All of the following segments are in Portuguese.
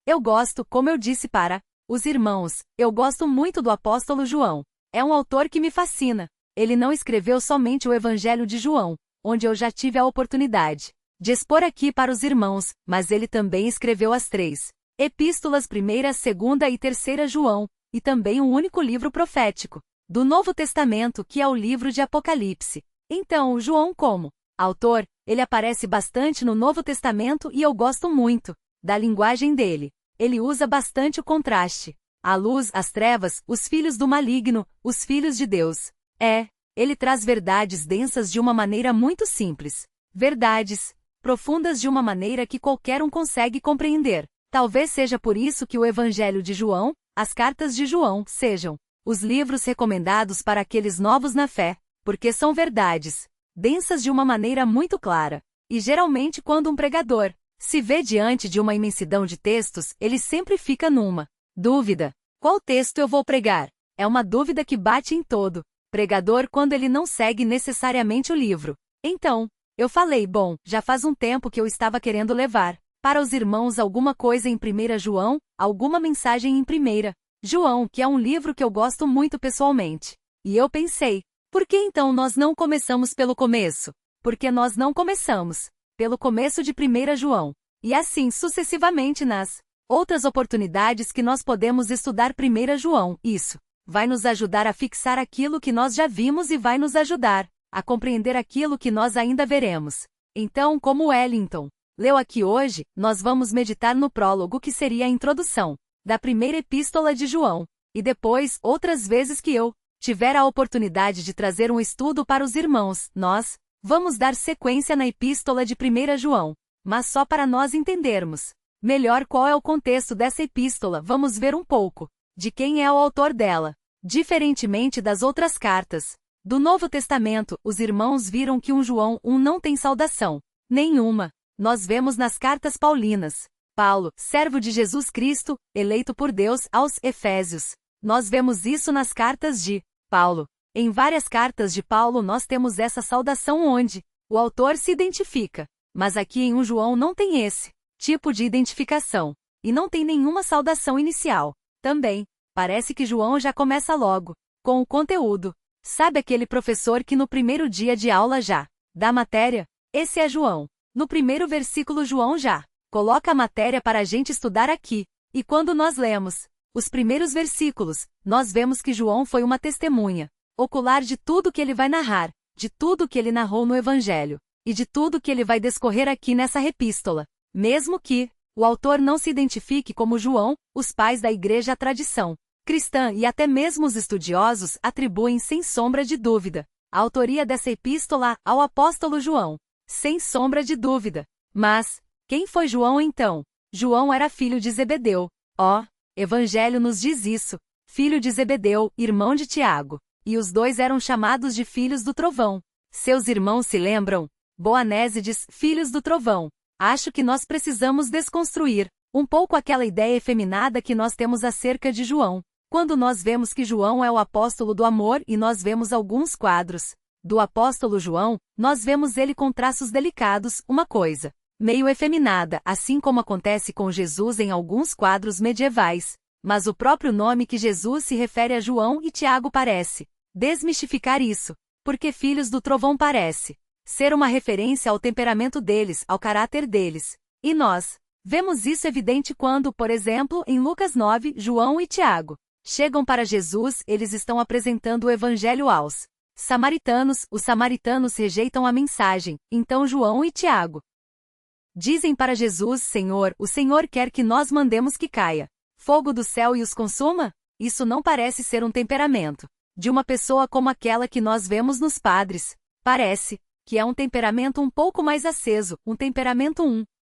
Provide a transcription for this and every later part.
Eu gosto, como eu disse para os irmãos, eu gosto muito do apóstolo João. É um autor que me fascina. Ele não escreveu somente o Evangelho de João, onde eu já tive a oportunidade de expor aqui para os irmãos, mas ele também escreveu as 3 epístolas, 1ª, 2ª e 3ª João, e também um único livro profético do Novo Testamento, que é o livro de Apocalipse. Então, João, como autor, ele aparece bastante no Novo Testamento e eu gosto muito da linguagem dele. Ele usa bastante o contraste. A luz, as trevas, os filhos do maligno, os filhos de Deus. Ele traz verdades densas de uma maneira muito simples. Verdades profundas de uma maneira que qualquer um consegue compreender. Talvez seja por isso que o Evangelho de João, as cartas de João, sejam os livros recomendados para aqueles novos na fé, porque são verdades densas de uma maneira muito clara. E geralmente quando um pregador se vê diante de uma imensidão de textos, ele sempre fica numa dúvida. Qual texto eu vou pregar? É uma dúvida que bate em todo pregador quando ele não segue necessariamente o livro. Então, eu falei, já faz um tempo que eu estava querendo levar para os irmãos alguma coisa em 1 João, alguma mensagem em 1 João, que é um livro que eu gosto muito pessoalmente. E eu pensei, por que então nós não começamos pelo começo? Porque nós não começamos pelo começo de 1 João. E assim sucessivamente nas outras oportunidades que nós podemos estudar 1 João. Isso vai nos ajudar a fixar aquilo que nós já vimos e vai nos ajudar a compreender aquilo que nós ainda veremos. Então, como Wellington leu aqui hoje, nós vamos meditar no prólogo, que seria a introdução da 1ª epístola de João. E depois, outras vezes que eu tiver a oportunidade de trazer um estudo para os irmãos, nós vamos dar sequência na epístola de 1 João. Mas só para nós entendermos melhor qual é o contexto dessa epístola, vamos ver um pouco de quem é o autor dela. Diferentemente das outras cartas do Novo Testamento, os irmãos viram que João 1 não tem saudação nenhuma. Nós vemos nas cartas paulinas. Paulo, servo de Jesus Cristo, eleito por Deus, aos Efésios. Nós vemos isso nas cartas de Paulo. Em várias cartas de Paulo nós temos essa saudação onde o autor se identifica. Mas aqui em João não tem esse tipo de identificação. E não tem nenhuma saudação inicial. Também, parece que João já começa logo com o conteúdo. Sabe aquele professor que no primeiro dia de aula já dá matéria? Esse é João. No primeiro versículo João já coloca a matéria para a gente estudar aqui. E quando nós lemos os primeiros versículos, nós vemos que João foi uma testemunha ocular de tudo que ele vai narrar, de tudo que ele narrou no Evangelho, e de tudo que ele vai discorrer aqui nessa epístola. Mesmo que o autor não se identifique como João, os pais da igreja, a tradição cristã e até mesmo os estudiosos atribuem sem sombra de dúvida a autoria dessa epístola ao apóstolo João. Sem sombra de dúvida. Mas, quem foi João então? João era filho de Zebedeu. Evangelho nos diz isso. Filho de Zebedeu, irmão de Tiago. E os dois eram chamados de filhos do trovão. Seus irmãos se lembram? Boanésides, filhos do trovão. Acho que nós precisamos desconstruir um pouco aquela ideia efeminada que nós temos acerca de João. Quando nós vemos que João é o apóstolo do amor e nós vemos alguns quadros do apóstolo João, nós vemos ele com traços delicados, uma coisa meio efeminada, assim como acontece com Jesus em alguns quadros medievais. Mas o próprio nome que Jesus se refere a João e Tiago parece desmistificar isso, porque filhos do trovão parece ser uma referência ao temperamento deles, ao caráter deles. E nós vemos isso evidente quando, por exemplo, em Lucas 9, João e Tiago chegam para Jesus, eles estão apresentando o evangelho aos samaritanos, os samaritanos rejeitam a mensagem, então João e Tiago dizem para Jesus: Senhor, o Senhor quer que nós mandemos que caia fogo do céu e os consuma? Isso não parece ser um temperamento de uma pessoa como aquela que nós vemos nos padres. Parece que é um temperamento um pouco mais aceso, um temperamento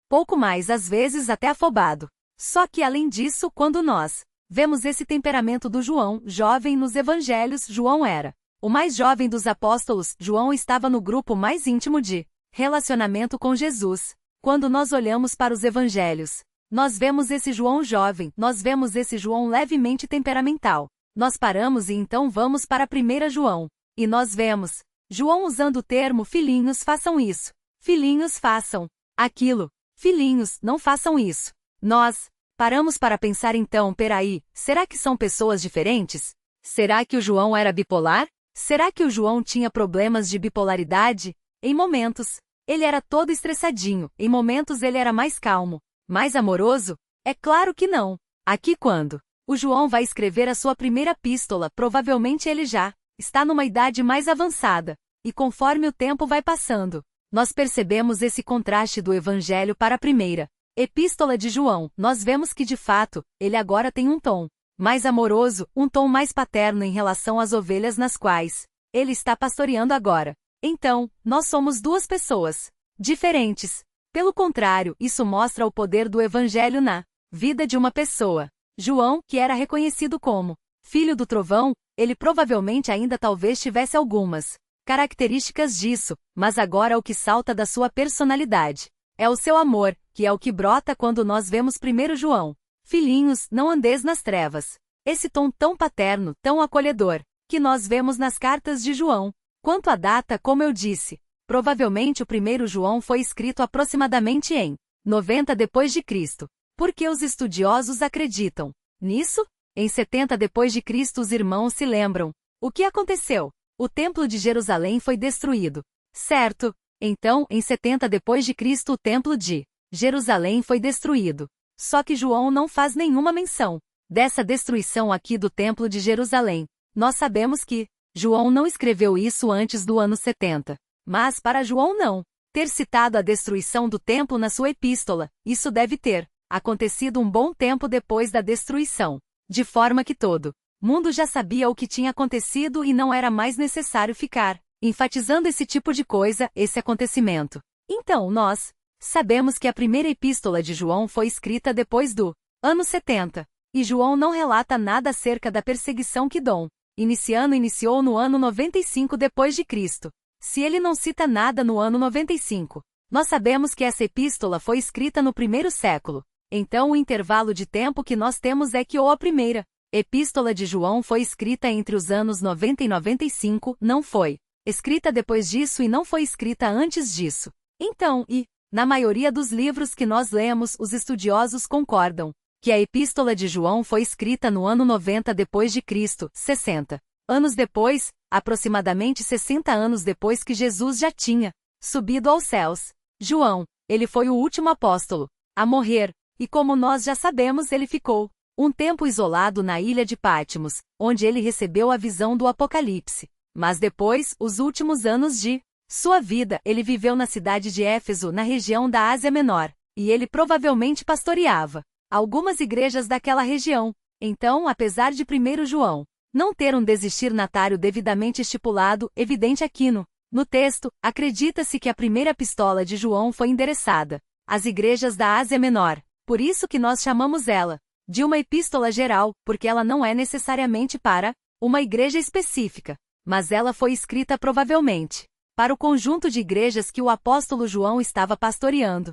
pouco mais, às vezes até afobado. Só que além disso, quando nós vemos esse temperamento do João, jovem nos evangelhos, João era o mais jovem dos apóstolos, João estava no grupo mais íntimo de relacionamento com Jesus. Quando nós olhamos para os evangelhos, nós vemos esse João jovem, nós vemos esse João levemente temperamental. Nós paramos e então vamos para 1 João. E nós vemos João usando o termo: filhinhos, façam isso. Filhinhos, façam aquilo. Filhinhos, não façam isso. Nós Paramos para pensar então, peraí, será que são pessoas diferentes? Será que o João era bipolar? Será que o João tinha problemas de bipolaridade? Em momentos, ele era todo estressadinho, em momentos ele era mais calmo, mais amoroso? É claro que não. Aqui quando o João vai escrever a sua primeira epístola, provavelmente ele já está numa idade mais avançada, e conforme o tempo vai passando, nós percebemos esse contraste do Evangelho para a primeira epístola de João. Nós vemos que de fato, ele agora tem um tom mais amoroso, um tom mais paterno em relação às ovelhas nas quais ele está pastoreando agora. Então, nós somos duas pessoas diferentes. Pelo contrário, isso mostra o poder do Evangelho na vida de uma pessoa. João, que era reconhecido como filho do trovão, ele provavelmente ainda talvez tivesse algumas características disso, mas agora o que salta da sua personalidade é o seu amor, que é o que brota quando nós vemos 1 João. Filhinhos, não andeis nas trevas. Esse tom tão paterno, tão acolhedor, que nós vemos nas cartas de João. Quanto à data, como eu disse, provavelmente o 1 João foi escrito aproximadamente em 90 depois de Cristo. Por que os estudiosos acreditam nisso? Em 70 depois de Cristo os irmãos se lembram. O que aconteceu? O templo de Jerusalém foi destruído. Certo? Então, em 70 depois de Cristo o templo de Jerusalém foi destruído. Só que João não faz nenhuma menção dessa destruição aqui do templo de Jerusalém. Nós sabemos que João não escreveu isso antes do ano 70. Mas para João não ter citado a destruição do templo na sua epístola, isso deve ter acontecido um bom tempo depois da destruição, de forma que todo mundo já sabia o que tinha acontecido e não era mais necessário ficar enfatizando esse tipo de coisa, esse acontecimento. Então nós sabemos que a primeira epístola de João foi escrita depois do ano 70, e João não relata nada acerca da perseguição que Dom Iniciano iniciou no ano 95 depois de Cristo. Se ele não cita nada no ano 95, nós sabemos que essa epístola foi escrita no primeiro século. Então o intervalo de tempo que nós temos é que ou a primeira epístola de João foi escrita entre os anos 90 e 95, não foi escrita depois disso e não foi escrita antes disso. Então, na maioria dos livros que nós lemos, os estudiosos concordam que a epístola de João foi escrita no ano 90 depois de Cristo, 60 anos depois, aproximadamente 60 anos depois que Jesus já tinha subido aos céus. João, ele foi o último apóstolo a morrer, e como nós já sabemos, ele ficou um tempo isolado na ilha de Patmos, onde ele recebeu a visão do Apocalipse. Mas depois, os últimos anos de sua vida, ele viveu na cidade de Éfeso, na região da Ásia Menor, e ele provavelmente pastoreava algumas igrejas daquela região. Então, apesar de 1 João não ter um destinatário devidamente estipulado, evidente aqui no texto, acredita-se que a primeira epístola de João foi endereçada às igrejas da Ásia Menor. Por isso que nós chamamos ela de uma epístola geral, porque ela não é necessariamente para uma igreja específica, mas ela foi escrita provavelmente para o conjunto de igrejas que o apóstolo João estava pastoreando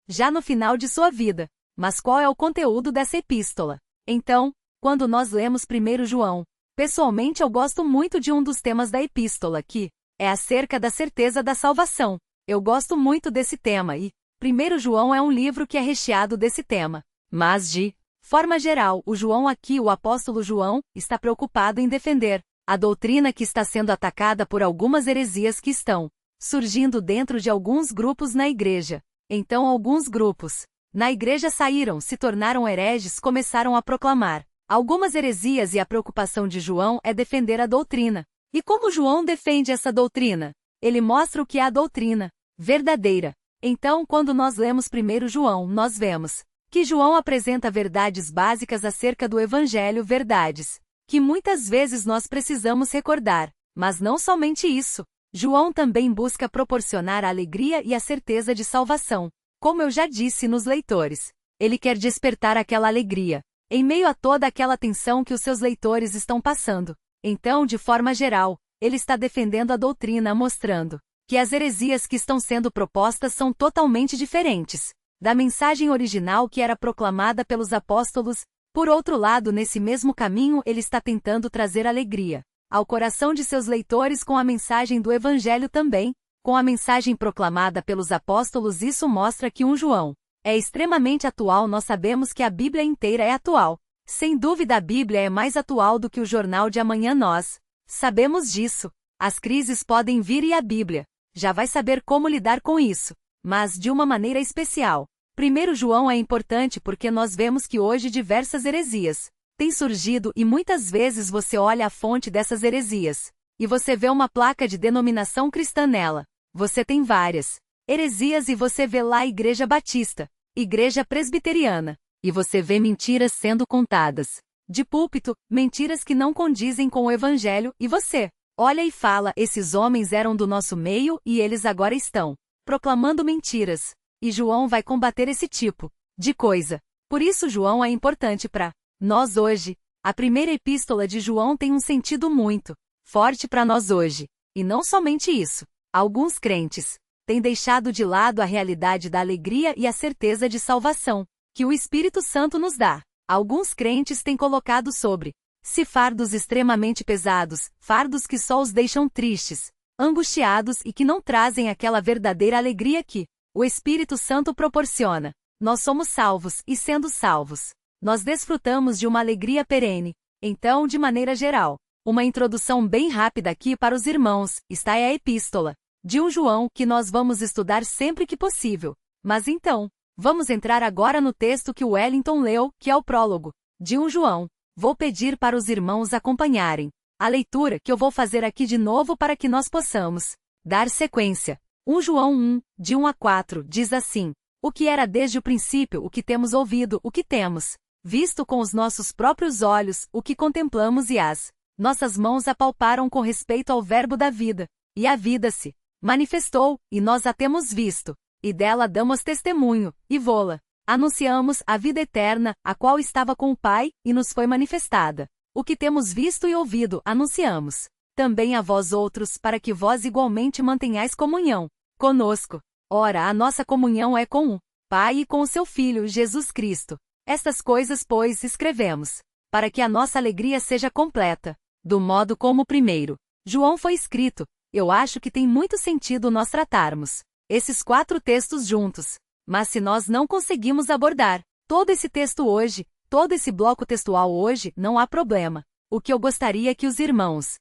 já no final de sua vida. Mas qual é o conteúdo dessa epístola? Então, quando nós lemos 1 João, pessoalmente eu gosto muito de um dos temas da epístola, que é acerca da certeza da salvação. Eu gosto muito desse tema e 1 João é um livro que é recheado desse tema. Mas de forma geral, o apóstolo João, está preocupado em defender a doutrina que está sendo atacada por algumas heresias que estão surgindo dentro de alguns grupos na igreja. Então alguns grupos na igreja se tornaram hereges, começaram a proclamar algumas heresias e a preocupação de João é defender a doutrina. E como João defende essa doutrina? Ele mostra o que é a doutrina verdadeira. Então, quando nós lemos 1 João, nós vemos que João apresenta verdades básicas acerca do Evangelho, verdades que muitas vezes nós precisamos recordar. Mas não somente isso. João também busca proporcionar a alegria e a certeza de salvação. Como eu já disse nos leitores, ele quer despertar aquela alegria em meio a toda aquela tensão que os seus leitores estão passando. Então, de forma geral, ele está defendendo a doutrina, mostrando que as heresias que estão sendo propostas são totalmente diferentes da mensagem original que era proclamada pelos apóstolos. Por outro lado, nesse mesmo caminho, ele está tentando trazer alegria ao coração de seus leitores com a mensagem do Evangelho também. Com a mensagem proclamada pelos apóstolos, isso mostra que João É extremamente atual. Nós sabemos que a Bíblia inteira é atual. Sem dúvida a Bíblia é mais atual do que o jornal de amanhã. Nós sabemos disso. As crises podem vir e a Bíblia já vai saber como lidar com isso, mas de uma maneira especial. 1 João é importante porque nós vemos que hoje diversas heresias têm surgido e muitas vezes você olha a fonte dessas heresias e você vê uma placa de denominação cristã nela. Você tem várias heresias e você vê lá Igreja Batista, Igreja Presbiteriana, e você vê mentiras sendo contadas de púlpito, mentiras que não condizem com o Evangelho, e você olha e fala: esses homens eram do nosso meio e eles agora estão proclamando mentiras. E João vai combater esse tipo de coisa. Por isso João é importante para nós hoje. A primeira epístola de João tem um sentido muito forte para nós hoje. E não somente isso. Alguns crentes têm deixado de lado a realidade da alegria e a certeza de salvação que o Espírito Santo nos dá. Alguns crentes têm colocado sobre si fardos extremamente pesados, fardos que só os deixam tristes, angustiados e que não trazem aquela verdadeira alegria que o Espírito Santo proporciona. Nós somos salvos, e sendo salvos, nós desfrutamos de uma alegria perene. Então, de maneira geral, uma introdução bem rápida aqui para os irmãos, está a epístola de 1 João, que nós vamos estudar sempre que possível. Mas então, vamos entrar agora no texto que o Wellington leu, que é o prólogo de 1 João. Vou pedir para os irmãos acompanharem a leitura que eu vou fazer aqui de novo para que nós possamos dar sequência. 1 João 1, de 1 a 4, diz assim: o que era desde o princípio, o que temos ouvido, o que temos visto com os nossos próprios olhos, o que contemplamos e as nossas mãos apalparam com respeito ao verbo da vida. E a vida se manifestou, e nós a temos visto, e dela damos testemunho, e vô-la anunciamos, a vida eterna, a qual estava com o Pai, e nos foi manifestada. O que temos visto e ouvido, anunciamos também a vós outros, para que vós igualmente mantenhais comunhão conosco. Ora, a nossa comunhão é com o Pai e com o seu Filho, Jesus Cristo. Estas coisas, pois, escrevemos, para que a nossa alegria seja completa, do modo como o primeiro João foi escrito. Eu acho que tem muito sentido nós tratarmos esses 4 textos juntos. Mas se nós não conseguimos abordar todo esse texto hoje, todo esse bloco textual hoje, não há problema. O que eu gostaria que os irmãos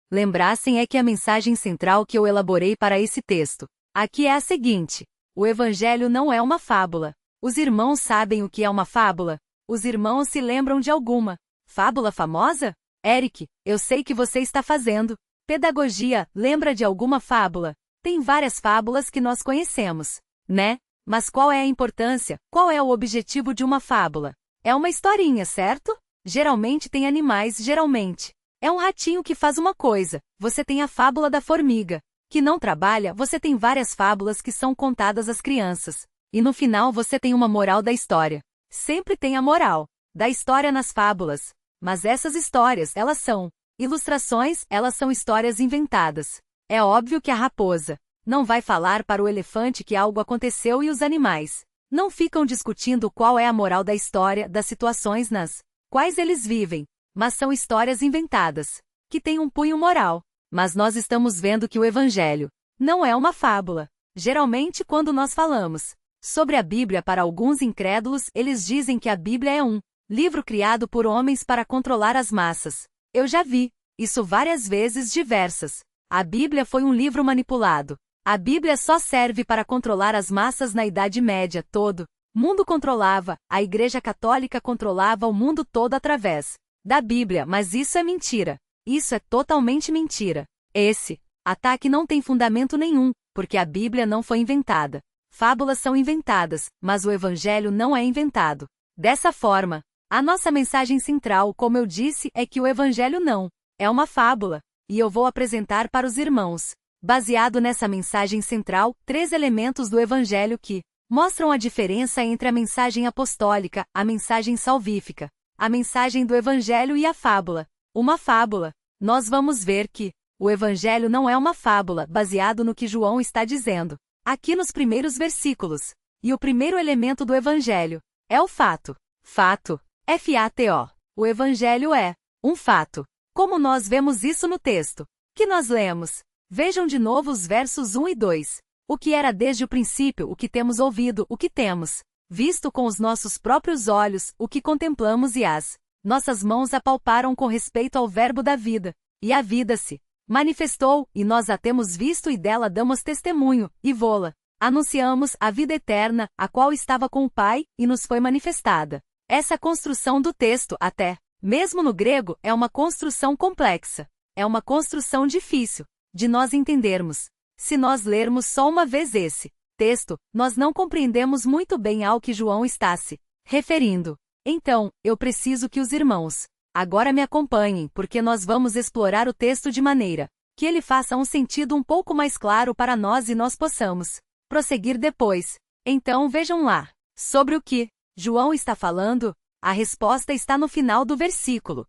lembrassem é que a mensagem central que eu elaborei para esse texto aqui é a seguinte: o Evangelho não é uma fábula. Os irmãos sabem o que é uma fábula? Os irmãos se lembram de alguma fábula famosa? Eric, eu sei que você está fazendo pedagogia, lembra de alguma fábula? Tem várias fábulas que nós conhecemos, né? Mas qual é a importância? Qual é o objetivo de uma fábula? É uma historinha, certo? Geralmente tem animais, geralmente é um ratinho que faz uma coisa. Você tem a fábula da formiga, que não trabalha. Você tem várias fábulas que são contadas às crianças. E no final você tem uma moral da história. Sempre tem a moral da história nas fábulas. Mas essas histórias, elas são ilustrações, elas são histórias inventadas. É óbvio que a raposa não vai falar para o elefante que algo aconteceu e os animais não ficam discutindo qual é a moral da história, das situações nas quais eles vivem, mas são histórias inventadas, que têm um cunho moral. Mas nós estamos vendo que o Evangelho não é uma fábula. Geralmente, quando nós falamos sobre a Bíblia para alguns incrédulos, eles dizem que a Bíblia é um livro criado por homens para controlar as massas. Eu já vi isso várias vezes, diversas. A Bíblia foi um livro manipulado. A Bíblia só serve para controlar as massas na Idade Média. Todo mundo controlava, a Igreja Católica controlava o mundo todo através da Bíblia, mas isso é mentira. Isso é totalmente mentira. Esse ataque não tem fundamento nenhum, porque a Bíblia não foi inventada. Fábulas são inventadas, mas o Evangelho não é inventado. Dessa forma, a nossa mensagem central, como eu disse, é que o Evangelho não é uma fábula, e eu vou apresentar para os irmãos, baseado nessa mensagem central, 3 elementos do Evangelho que mostram a diferença entre a mensagem apostólica, a mensagem salvífica, a mensagem do Evangelho e a fábula. Uma fábula. Nós vamos ver que o Evangelho não é uma fábula, baseado no que João está dizendo aqui nos primeiros versículos. E o primeiro elemento do Evangelho é o fato. Fato. F-A-T-O. O Evangelho é um fato. Como nós vemos isso no texto que nós lemos? Vejam de novo os versos 1 e 2. O que era desde o princípio, o que temos ouvido, o que temos visto com os nossos próprios olhos, o que contemplamos e as nossas mãos apalparam com respeito ao Verbo da vida. E a vida se manifestou, e nós a temos visto e dela damos testemunho, e vô-la anunciamos, a vida eterna, a qual estava com o Pai, e nos foi manifestada. Essa construção do texto, até mesmo no grego, é uma construção complexa. É uma construção difícil de nós entendermos. Se nós lermos só uma vez esse texto, nós não compreendemos muito bem ao que João está se referindo. Então, eu preciso que os irmãos agora me acompanhem, porque nós vamos explorar o texto de maneira que ele faça um sentido um pouco mais claro para nós e nós possamos prosseguir depois. Então vejam lá. Sobre o que João está falando, a resposta está no final do versículo.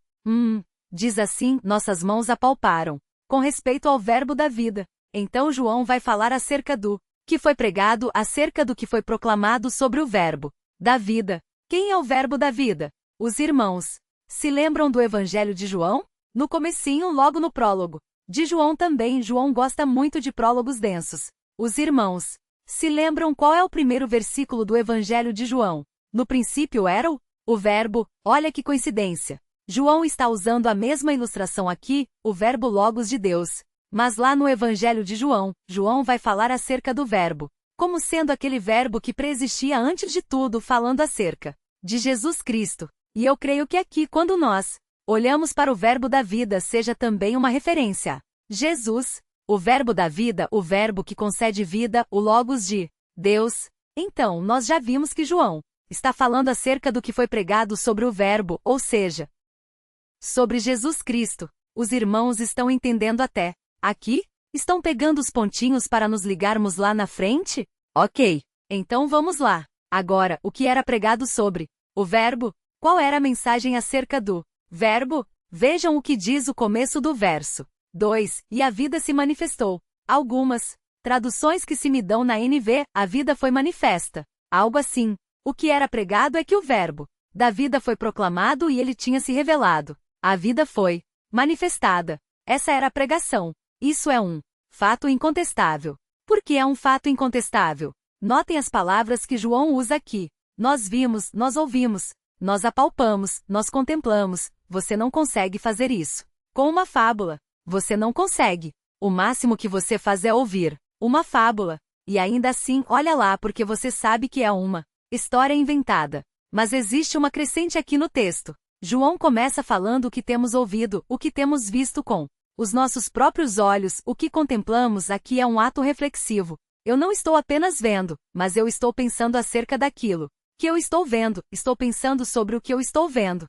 Diz assim: nossas mãos apalparam, com respeito ao Verbo da vida. Então João vai falar acerca do que foi pregado, acerca do que foi proclamado sobre o Verbo da vida. Quem é o Verbo da vida? Os irmãos. Se lembram do Evangelho de João? No comecinho, logo no prólogo de João também, João gosta muito de prólogos densos. Os irmãos se lembram qual é o primeiro versículo do Evangelho de João? No princípio era o Verbo. Olha que coincidência. João está usando a mesma ilustração aqui, o Verbo Logos de Deus. Mas lá no Evangelho de João, João vai falar acerca do Verbo, como sendo aquele Verbo que preexistia antes de tudo, falando acerca de Jesus Cristo. E eu creio que aqui, quando nós olhamos para o Verbo da vida, seja também uma referência a Jesus, o Verbo da vida, o Verbo que concede vida, o Logos de Deus. Então, nós já vimos que João está falando acerca do que foi pregado sobre o Verbo, ou seja, sobre Jesus Cristo. Os irmãos estão entendendo até aqui? Estão pegando os pontinhos para nos ligarmos lá na frente? Ok. Então vamos lá. Agora, o que era pregado sobre o Verbo? Qual era a mensagem acerca do Verbo? Vejam o que diz o começo do verso 2. E a vida se manifestou. Algumas traduções que se me dão na NV, a vida foi manifesta. Algo assim. O que era pregado é que o Verbo da vida foi proclamado e ele tinha se revelado. A vida foi manifestada. Essa era a pregação. Isso é um fato incontestável. Por que é um fato incontestável? Notem as palavras que João usa aqui. Nós vimos, nós ouvimos, nós apalpamos, nós contemplamos. Você não consegue fazer isso com uma fábula. Você não consegue. O máximo que você faz é ouvir uma fábula. E ainda assim, olha lá, porque você sabe que é uma história inventada. Mas existe uma crescente aqui no texto. João começa falando o que temos ouvido, o que temos visto com os nossos próprios olhos. O que contemplamos aqui é um ato reflexivo. Eu não estou apenas vendo, mas eu estou pensando acerca daquilo que eu estou vendo, estou pensando sobre o que eu estou vendo.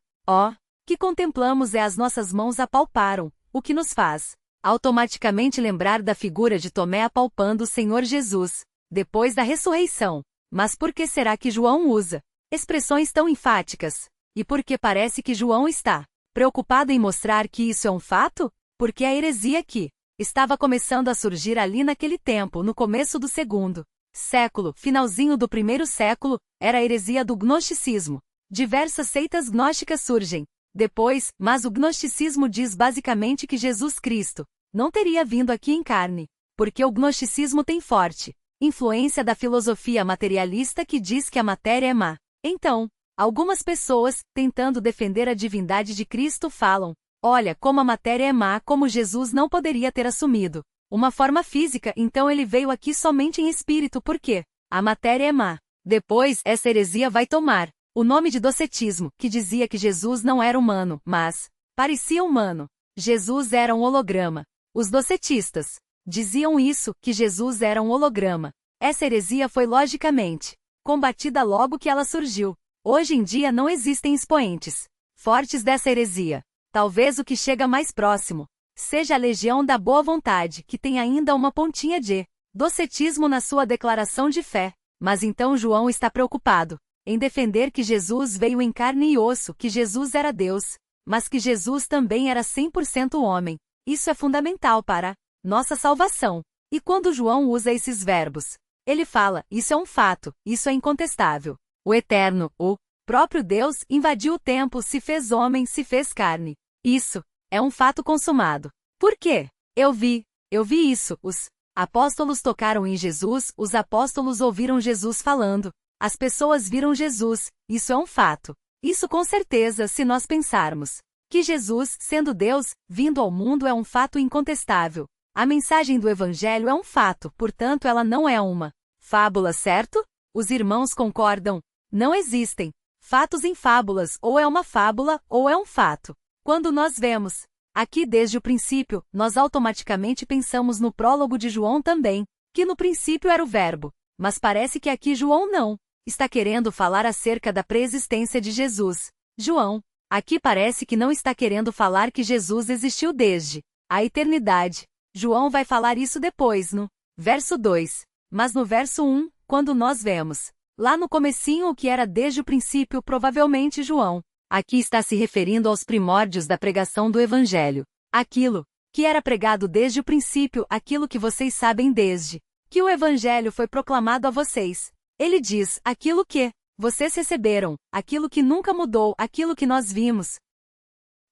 Que contemplamos é as nossas mãos apalparam, o que nos faz automaticamente lembrar da figura de Tomé apalpando o Senhor Jesus, depois da ressurreição. Mas por que será que João usa expressões tão enfáticas? E por que parece que João está preocupado em mostrar que isso é um fato? Porque a heresia que estava começando a surgir ali naquele tempo, no começo do segundo século, finalzinho do primeiro século, era a heresia do gnosticismo. Diversas seitas gnósticas surgem depois, mas o gnosticismo diz basicamente que Jesus Cristo não teria vindo aqui em carne, porque o gnosticismo tem forte influência da filosofia materialista que diz que a matéria é má. Então, algumas pessoas, tentando defender a divindade de Cristo, falam: olha, como a matéria é má, como Jesus não poderia ter assumido uma forma física, então ele veio aqui somente em espírito porque a matéria é má. Depois, essa heresia vai tomar o nome de docetismo, que dizia que Jesus não era humano, mas parecia humano. Jesus era um holograma. Os docetistas diziam isso, que Jesus era um holograma. Essa heresia foi logicamente combatida logo que ela surgiu. Hoje em dia não existem expoentes fortes dessa heresia. Talvez o que chega mais próximo seja a Legião da Boa Vontade, que tem ainda uma pontinha de docetismo na sua declaração de fé. Mas então João está preocupado em defender que Jesus veio em carne e osso, que Jesus era Deus, mas que Jesus também era 100% homem. Isso é fundamental para nossa salvação. E quando João usa esses verbos, ele fala: isso é um fato, isso é incontestável. O Eterno, o próprio Deus, invadiu o tempo, se fez homem, se fez carne. Isso é um fato consumado. Por quê? Eu vi isso. Os Apóstolos tocaram em Jesus, os apóstolos ouviram Jesus falando. As pessoas viram Jesus, isso é um fato. Isso com certeza, se nós pensarmos que Jesus, sendo Deus, vindo ao mundo é um fato incontestável. A mensagem do Evangelho é um fato, portanto ela não é uma fábula, certo? Os irmãos concordam. Não existem fatos em fábulas, ou é uma fábula, ou é um fato. Quando nós vemos aqui desde o princípio, nós automaticamente pensamos no prólogo de João também, que no princípio era o Verbo. Mas parece que aqui João não está querendo falar acerca da preexistência de Jesus. João, aqui parece que não está querendo falar que Jesus existiu desde a eternidade. João vai falar isso depois no verso 2. Mas no verso 1, quando nós vemos lá no comecinho o que era desde o princípio, provavelmente João aqui está se referindo aos primórdios da pregação do Evangelho. Aquilo que era pregado desde o princípio, aquilo que vocês sabem desde que o Evangelho foi proclamado a vocês. Ele diz, aquilo que vocês receberam, aquilo que nunca mudou, aquilo que nós vimos,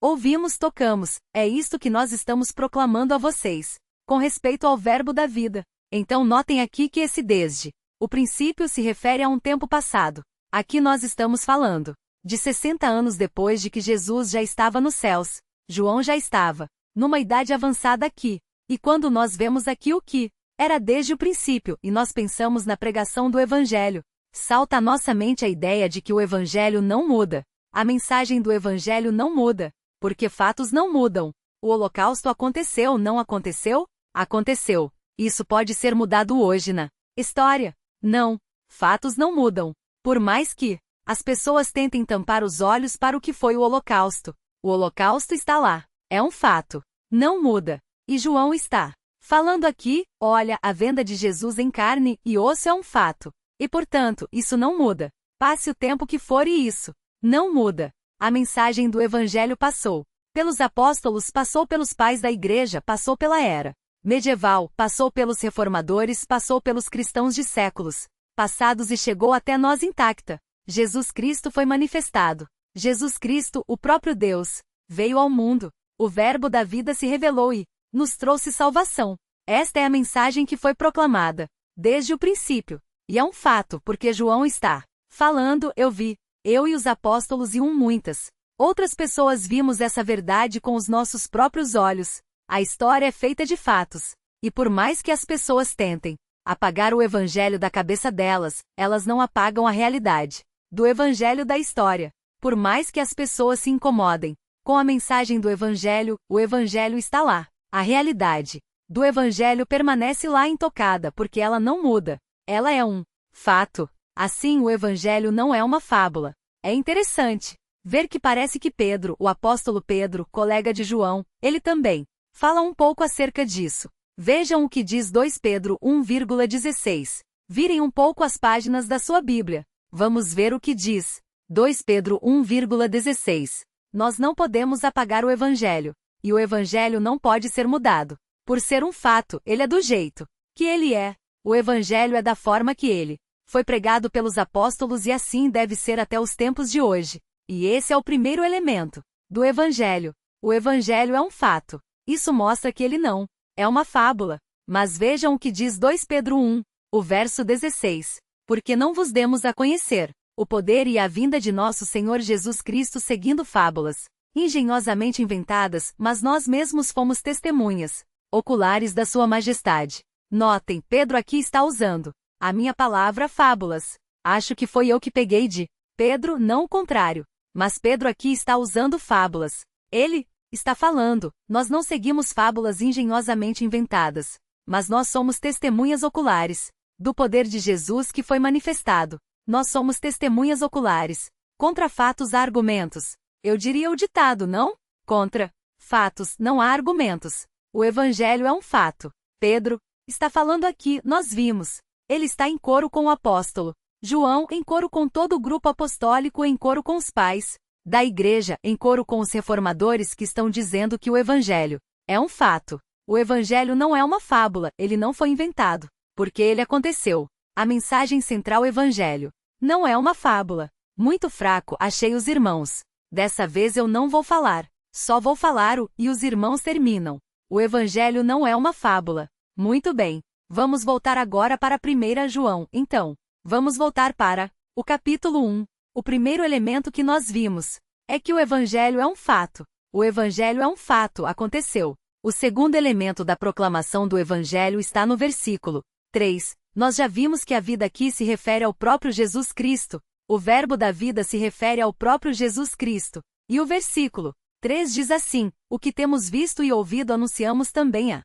ouvimos, tocamos, é isto que nós estamos proclamando a vocês, com respeito ao Verbo da vida. Então notem aqui que esse desde o princípio se refere a um tempo passado. Aqui nós estamos falando de 60 anos depois de que Jesus já estava nos céus. João já estava numa idade avançada aqui. E quando nós vemos aqui o que era desde o princípio, e nós pensamos na pregação do Evangelho, salta à nossa mente a ideia de que o Evangelho não muda. A mensagem do Evangelho não muda, porque fatos não mudam. O Holocausto aconteceu, não aconteceu? Aconteceu. Isso pode ser mudado hoje na história? Não. Fatos não mudam. Por mais que as pessoas tentem tampar os olhos para o que foi o Holocausto. O Holocausto está lá. É um fato. Não muda. E João está falando aqui, olha, a venda de Jesus em carne e osso é um fato. E portanto, isso não muda. Passe o tempo que for e isso não muda. A mensagem do Evangelho passou pelos apóstolos, passou pelos pais da igreja, passou pela era medieval, passou pelos reformadores, passou pelos cristãos de séculos passados e chegou até nós intacta. Jesus Cristo foi manifestado. Jesus Cristo, o próprio Deus, veio ao mundo. O Verbo da vida se revelou e nos trouxe salvação. Esta é a mensagem que foi proclamada desde o princípio. E é um fato, porque João está falando, eu vi, eu e os apóstolos e muitas outras pessoas vimos essa verdade com os nossos próprios olhos. A história é feita de fatos. E por mais que as pessoas tentem apagar o Evangelho da cabeça delas, elas não apagam a realidade do Evangelho da história. Por mais que as pessoas se incomodem com a mensagem do Evangelho, o Evangelho está lá. A realidade do Evangelho permanece lá intocada porque ela não muda. Ela é um fato. Assim, o Evangelho não é uma fábula. É interessante ver que parece que Pedro, o apóstolo Pedro, colega de João, ele também fala um pouco acerca disso. Vejam o que diz 2 Pedro 1,16. Virem um pouco as páginas da sua Bíblia. Vamos ver o que diz 2 Pedro 1,16. Nós não podemos apagar o Evangelho. E o Evangelho não pode ser mudado. Por ser um fato, ele é do jeito que ele é. O Evangelho é da forma que ele foi pregado pelos apóstolos e assim deve ser até os tempos de hoje. E esse é o primeiro elemento do Evangelho. O Evangelho é um fato. Isso mostra que ele não é uma fábula. Mas vejam o que diz 2 Pedro 1, o verso 16. Porque não vos demos a conhecer o poder e a vinda de nosso Senhor Jesus Cristo seguindo fábulas engenhosamente inventadas, mas nós mesmos fomos testemunhas oculares da sua majestade. Notem, Pedro aqui está usando a minha palavra fábulas. Acho que foi eu que peguei de Pedro, não o contrário. Mas Pedro aqui está usando fábulas. Ele está falando, nós não seguimos fábulas engenhosamente inventadas, mas nós somos testemunhas oculares do poder de Jesus que foi manifestado. Nós somos testemunhas oculares. Contra fatos há argumentos. Eu diria o ditado, não? Contra fatos não há argumentos. O Evangelho é um fato. Pedro está falando aqui, nós vimos. Ele está em coro com o apóstolo João, em coro com todo o grupo apostólico, em coro com os pais da igreja, em coro com os reformadores que estão dizendo que o Evangelho é um fato. O Evangelho não é uma fábula, ele não foi inventado, porque ele aconteceu. A mensagem central Evangelho não é uma fábula. Muito fraco, achei os irmãos. Dessa vez eu não vou falar. Só vou falar e os irmãos terminam. O Evangelho não é uma fábula. Muito bem. Vamos voltar agora para 1 João, então. Vamos voltar para o capítulo 1. O primeiro elemento que nós vimos é que o Evangelho é um fato. O Evangelho é um fato, aconteceu. O segundo elemento da proclamação do Evangelho está no versículo 3. Nós já vimos que a vida aqui se refere ao próprio Jesus Cristo. O verbo da vida se refere ao próprio Jesus Cristo. E o versículo 3 diz assim: o que temos visto e ouvido anunciamos também a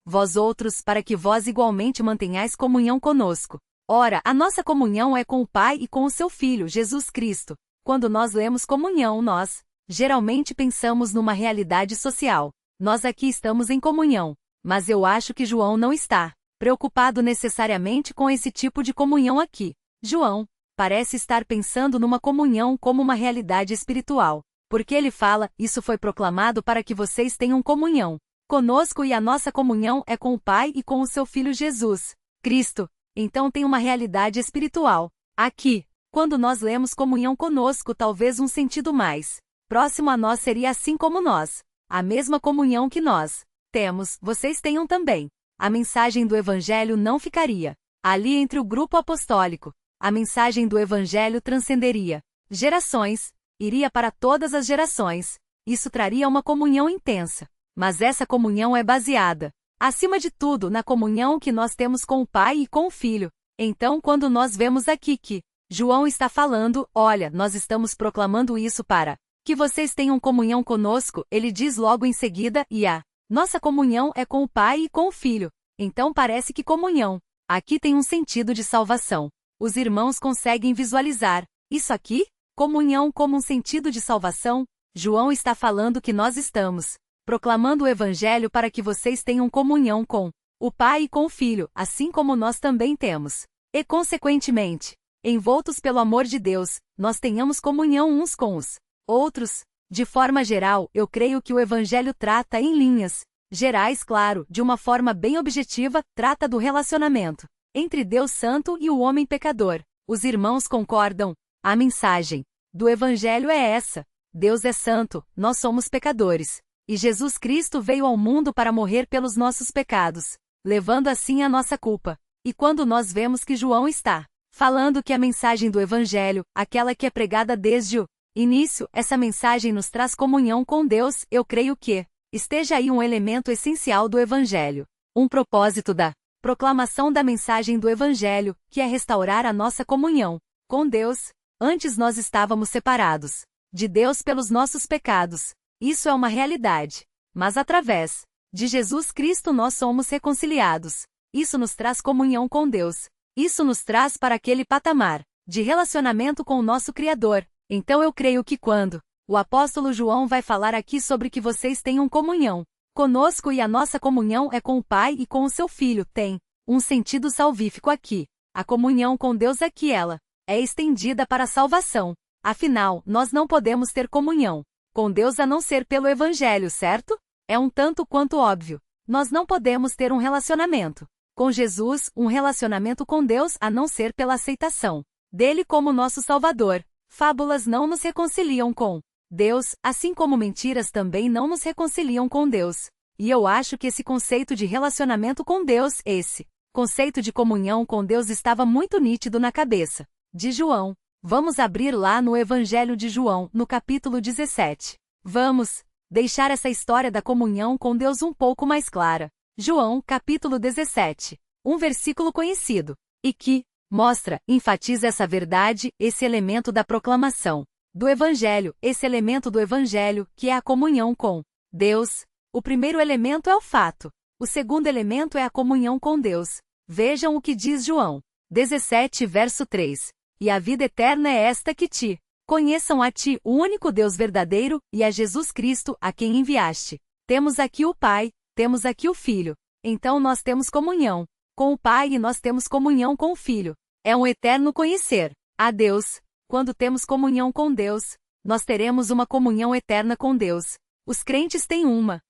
vós outros, para que vós igualmente mantenhais comunhão conosco. Ora, a nossa comunhão é com o Pai e com o seu Filho, Jesus Cristo. Quando nós lemos comunhão, nós, geralmente pensamos numa realidade social. Nós aqui estamos em comunhão. Mas eu acho que João não está preocupado necessariamente com esse tipo de comunhão aqui. João parece estar pensando numa comunhão como uma realidade espiritual. Porque ele fala, isso foi proclamado para que vocês tenham comunhão conosco, e a nossa comunhão é com o Pai e com o seu Filho Jesus Cristo. Então tem uma realidade espiritual aqui. Quando nós lemos comunhão conosco, talvez um sentido mais próximo a nós seria assim como nós. A mesma comunhão que nós temos, vocês tenham também. A mensagem do Evangelho não ficaria ali entre o grupo apostólico. A mensagem do Evangelho transcenderia gerações, iria para todas as gerações. Isso traria uma comunhão intensa. Mas essa comunhão é baseada, acima de tudo, na comunhão que nós temos com o Pai e com o Filho. Então, quando nós vemos aqui que João está falando, olha, nós estamos proclamando isso para que vocês tenham comunhão conosco, ele diz logo em seguida, e a nossa comunhão é com o Pai e com o Filho. Então parece que comunhão aqui tem um sentido de salvação. Os irmãos conseguem visualizar isso aqui? Comunhão como um sentido de salvação? João está falando que nós estamos proclamando o Evangelho para que vocês tenham comunhão com o Pai e com o Filho, assim como nós também temos. E, consequentemente, envoltos pelo amor de Deus, nós tenhamos comunhão uns com os outros. De forma geral, eu creio que o Evangelho trata em linhas gerais, claro, de uma forma bem objetiva, trata do relacionamento entre Deus Santo e o homem pecador. Os irmãos concordam? A mensagem do Evangelho é essa: Deus é santo, nós somos pecadores. E Jesus Cristo veio ao mundo para morrer pelos nossos pecados, levando assim a nossa culpa. E quando nós vemos que João está falando que a mensagem do Evangelho, aquela que é pregada desde o início, essa mensagem nos traz comunhão com Deus, eu creio que esteja aí um elemento essencial do Evangelho. Um propósito da proclamação da mensagem do Evangelho, que é restaurar a nossa comunhão com Deus. Antes nós estávamos separados de Deus pelos nossos pecados. Isso é uma realidade. Mas através de Jesus Cristo nós somos reconciliados. Isso nos traz comunhão com Deus. Isso nos traz para aquele patamar de relacionamento com o nosso Criador. Então eu creio que quando o apóstolo João vai falar aqui sobre que vocês tenham comunhão conosco e a nossa comunhão é com o Pai e com o seu Filho, tem um sentido salvífico aqui. A comunhão com Deus aqui ela é estendida para a salvação. Afinal, nós não podemos ter comunhão com Deus a não ser pelo Evangelho, certo? É um tanto quanto óbvio. Nós não podemos ter um relacionamento com Jesus, um relacionamento com Deus a não ser pela aceitação dele como nosso Salvador. Fábulas não nos reconciliam com Deus, assim como mentiras também não nos reconciliam com Deus. E eu acho que esse conceito de relacionamento com Deus, esse conceito de comunhão com Deus estava muito nítido na cabeça de João. Vamos abrir lá no Evangelho de João, no capítulo 17. Vamos deixar essa história da comunhão com Deus um pouco mais clara. João, capítulo 17. Um versículo conhecido. E que mostra, enfatiza essa verdade, esse elemento da proclamação do Evangelho, esse elemento do Evangelho, que é a comunhão com Deus. O primeiro elemento é o fato. O segundo elemento é a comunhão com Deus. Vejam o que diz João 17, verso 3. E a vida eterna é esta, que te conheçam a ti, o único Deus verdadeiro, e a Jesus Cristo, a quem enviaste. Temos aqui o Pai, temos aqui o Filho. Então nós temos comunhão com o Pai e nós temos comunhão com o Filho. É um eterno conhecer a Deus. Quando temos comunhão com Deus, nós teremos uma comunhão eterna com Deus. Os crentes têm uma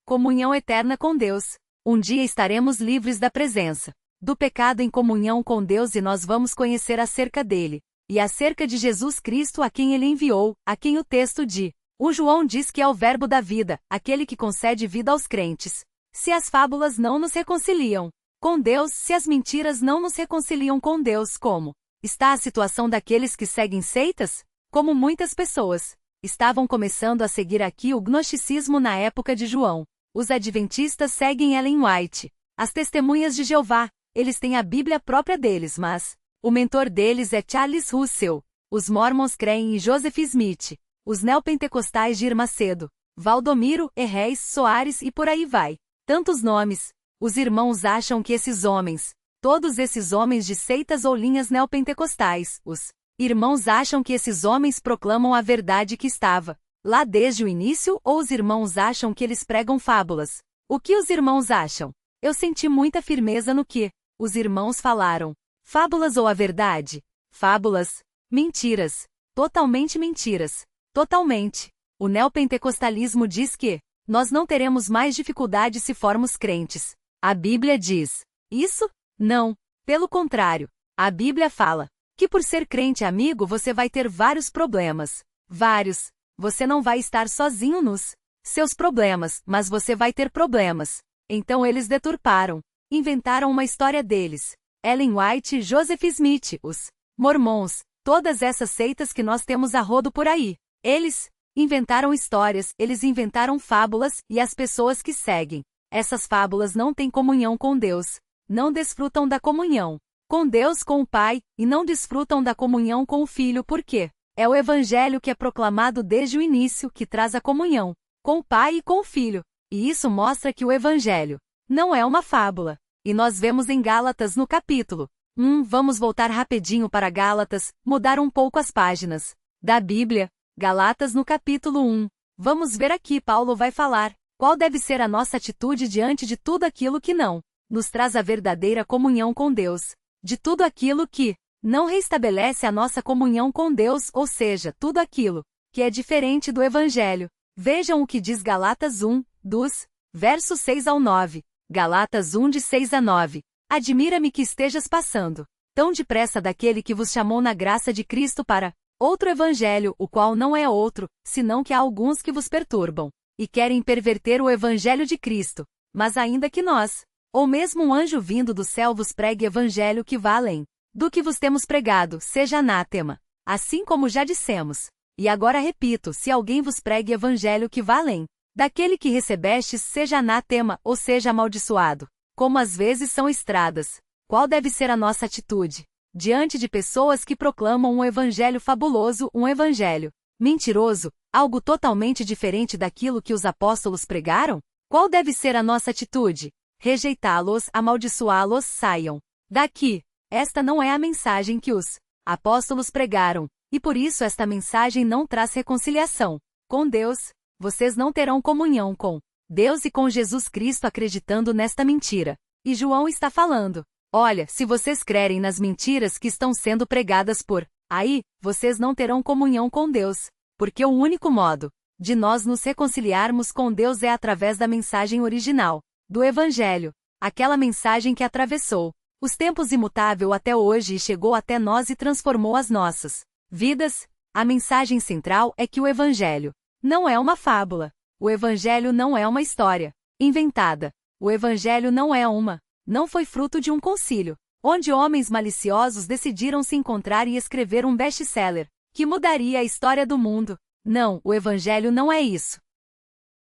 comunhão eterna com Deus. Um dia estaremos livres da presença do pecado em comunhão com Deus e nós vamos conhecer acerca dele e acerca de Jesus Cristo, a quem ele enviou, a quem o texto de João diz que é o verbo da vida, aquele que concede vida aos crentes. Se as fábulas não nos reconciliam com Deus, se as mentiras não nos reconciliam com Deus, como está a situação daqueles que seguem seitas? Como muitas pessoas estavam começando a seguir aqui o gnosticismo na época de João. Os adventistas seguem Ellen White. As testemunhas de Jeová, eles têm a Bíblia própria deles, mas o mentor deles é Charles Russell. Os mormons creem em Joseph Smith. Os neopentecostais de Macedo, Valdomiro, Reis, Soares e por aí vai. Tantos nomes. Os irmãos acham que esses homens, todos esses homens de seitas ou linhas neopentecostais, os irmãos acham que esses homens proclamam a verdade que estava lá desde o início, ou os irmãos acham que eles pregam fábulas? O que os irmãos acham? Eu senti muita firmeza no que os irmãos falaram. Fábulas ou a verdade? Fábulas. Mentiras. Totalmente mentiras. Totalmente. O neopentecostalismo diz que nós não teremos mais dificuldade se formos crentes. A Bíblia diz isso? Não. Pelo contrário. A Bíblia fala que por ser crente amigo você vai ter vários problemas. Vários. Você não vai estar sozinho nos seus problemas, mas você vai ter problemas. Então eles deturparam. Inventaram uma história deles. Ellen White e Joseph Smith, os mormons, todas essas seitas que nós temos a rodo por aí. Eles inventaram histórias, eles inventaram fábulas, e as pessoas que seguem essas fábulas não têm comunhão com Deus. Não desfrutam da comunhão com Deus, com o Pai, e não desfrutam da comunhão com o Filho, porque é o Evangelho que é proclamado desde o início que traz a comunhão com o Pai e com o Filho. E isso mostra que o Evangelho não é uma fábula. E nós vemos em Gálatas no capítulo 1, vamos voltar rapidinho para Gálatas, mudar um pouco as páginas da Bíblia. Gálatas no capítulo 1. Vamos ver aqui, Paulo vai falar qual deve ser a nossa atitude diante de tudo aquilo que não nos traz a verdadeira comunhão com Deus. De tudo aquilo que não reestabelece a nossa comunhão com Deus, ou seja, tudo aquilo que é diferente do Evangelho. Vejam o que diz Gálatas 1, dos versos 6 ao 9. Gálatas 1 de 6 a 9. Admira-me que estejas passando tão depressa daquele que vos chamou na graça de Cristo para outro evangelho, o qual não é outro, senão que há alguns que vos perturbam e querem perverter o evangelho de Cristo. Mas ainda que nós, ou mesmo um anjo vindo do céu vos pregue evangelho que vá além do que vos temos pregado, seja anátema. Assim como já dissemos. E agora repito, se alguém vos pregue evangelho que vá além daquele que recebestes, seja anátema, ou seja amaldiçoado. Como às vezes são estradas. Qual deve ser a nossa atitude diante de pessoas que proclamam um evangelho fabuloso, um evangelho mentiroso, algo totalmente diferente daquilo que os apóstolos pregaram? Qual deve ser a nossa atitude? Rejeitá-los, amaldiçoá-los, saiam daqui. Esta não é a mensagem que os apóstolos pregaram, e por isso esta mensagem não traz reconciliação com Deus. Vocês não terão comunhão com Deus e com Jesus Cristo acreditando nesta mentira. E João está falando: olha, se vocês crerem nas mentiras que estão sendo pregadas por aí, vocês não terão comunhão com Deus, porque o único modo de nós nos reconciliarmos com Deus é através da mensagem original do Evangelho, aquela mensagem que atravessou os tempos imutável até hoje e chegou até nós e transformou as nossas vidas. A mensagem central é que o Evangelho não é uma fábula. O Evangelho não é uma história inventada. O Evangelho não foi fruto de um concílio, onde homens maliciosos decidiram se encontrar e escrever um best-seller que mudaria a história do mundo. Não, o Evangelho não é isso.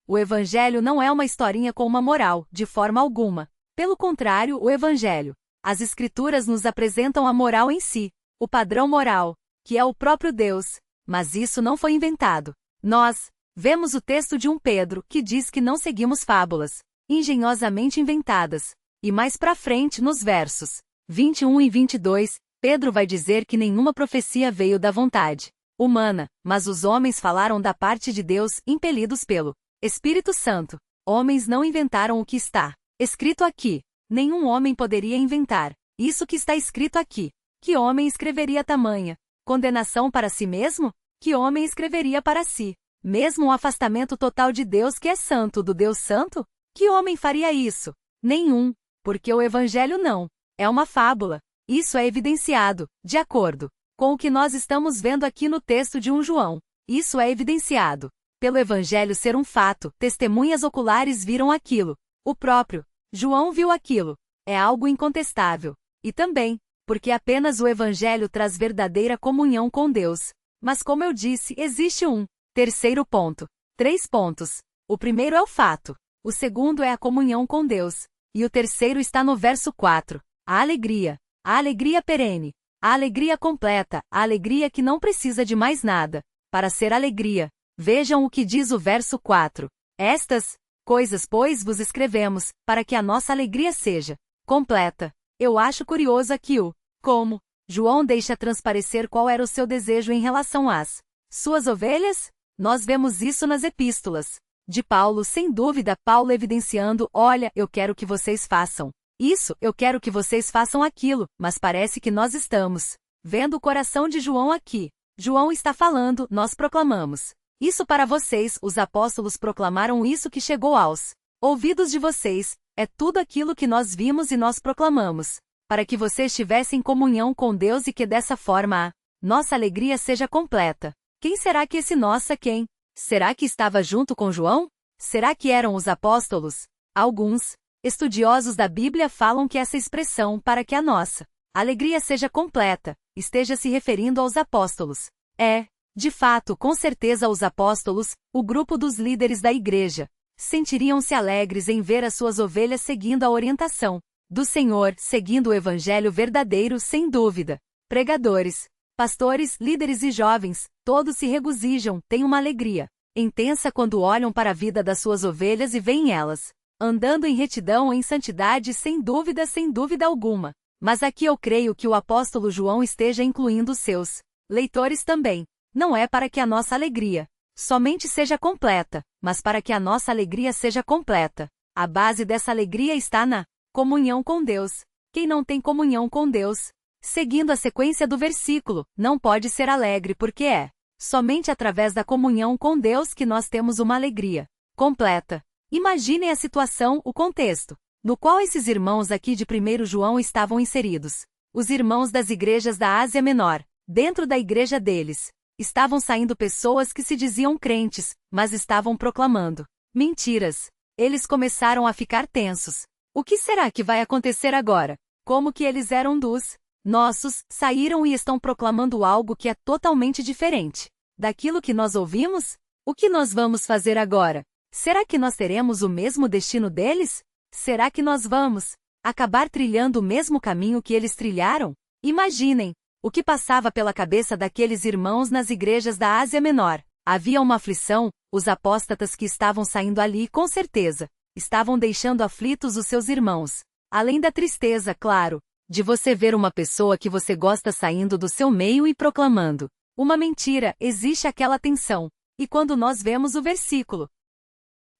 O Evangelho não é uma historinha com uma moral, de forma alguma. Pelo contrário, o Evangelho, as Escrituras nos apresentam a moral em si, o padrão moral, que é o próprio Deus. Mas isso não foi inventado. Nós vemos o texto de 1 Pedro, que diz que não seguimos fábulas engenhosamente inventadas. E mais pra frente, nos versos 21 e 22, Pedro vai dizer que nenhuma profecia veio da vontade humana, mas os homens falaram da parte de Deus, impelidos pelo Espírito Santo. Homens não inventaram o que está escrito aqui. Nenhum homem poderia inventar isso que está escrito aqui. Que homem escreveria tamanha condenação para si mesmo? Que homem escreveria para si mesmo um afastamento total de Deus, que é santo, do Deus santo? Que homem faria isso? Nenhum, porque o Evangelho não é uma fábula. Isso é evidenciado, de acordo com o que nós estamos vendo aqui no texto de 1 João. Isso é evidenciado pelo Evangelho ser um fato. Testemunhas oculares viram aquilo. O próprio João viu aquilo. É algo incontestável. E também, porque apenas o Evangelho traz verdadeira comunhão com Deus. Mas como eu disse, existe um terceiro ponto. 3 pontos. O primeiro é o fato. O segundo é a comunhão com Deus. E o terceiro está no verso 4. A alegria perene, a alegria completa, a alegria que não precisa de mais nada para ser alegria. Vejam o que diz o verso 4. Estas coisas, pois, vos escrevemos, para que a nossa alegria seja completa. Eu acho curioso aqui como João deixa transparecer qual era o seu desejo em relação às suas ovelhas. Nós vemos isso nas epístolas de Paulo, sem dúvida, Paulo evidenciando: olha, eu quero que vocês façam isso, eu quero que vocês façam aquilo, mas parece que nós estamos vendo o coração de João aqui. João está falando: nós proclamamos isso para vocês, os apóstolos proclamaram isso que chegou aos ouvidos de vocês, é tudo aquilo que nós vimos e nós proclamamos, para que vocês tivessem comunhão com Deus e que dessa forma a nossa alegria seja completa. Quem será que esse nossa quem? Será que estava junto com João? Será que eram os apóstolos? Alguns estudiosos da Bíblia falam que essa expressão, para que a nossa alegria seja completa, esteja se referindo aos apóstolos. De fato, com certeza os apóstolos, o grupo dos líderes da igreja, sentiriam-se alegres em ver as suas ovelhas seguindo a orientação do Senhor, seguindo o evangelho verdadeiro, sem dúvida. Pregadores, pastores, líderes e jovens, todos se regozijam, têm uma alegria intensa quando olham para a vida das suas ovelhas e veem elas andando em retidão ou em santidade, sem dúvida alguma. Mas aqui eu creio que o apóstolo João esteja incluindo os seus leitores também. Não é para que a nossa alegria somente seja completa, mas para que a nossa alegria seja completa. A base dessa alegria está na comunhão com Deus. Quem não tem comunhão com Deus, seguindo a sequência do versículo, não pode ser alegre, porque é somente através da comunhão com Deus que nós temos uma alegria completa. Imaginem a situação, o contexto no qual esses irmãos aqui de 1 João estavam inseridos. Os irmãos das igrejas da Ásia Menor. Dentro da igreja deles, estavam saindo pessoas que se diziam crentes, mas estavam proclamando mentiras. Eles começaram a ficar tensos. O que será que vai acontecer agora? Como que eles eram dos nossos, saíram e estão proclamando algo que é totalmente diferente daquilo que nós ouvimos? O que nós vamos fazer agora? Será que nós teremos o mesmo destino deles? Será que nós vamos acabar trilhando o mesmo caminho que eles trilharam? Imaginem o que passava pela cabeça daqueles irmãos nas igrejas da Ásia Menor. Havia uma aflição, os apóstatas que estavam saindo ali, com certeza, estavam deixando aflitos os seus irmãos. Além da tristeza, claro, de você ver uma pessoa que você gosta saindo do seu meio e proclamando uma mentira, existe aquela tensão. E quando nós vemos o versículo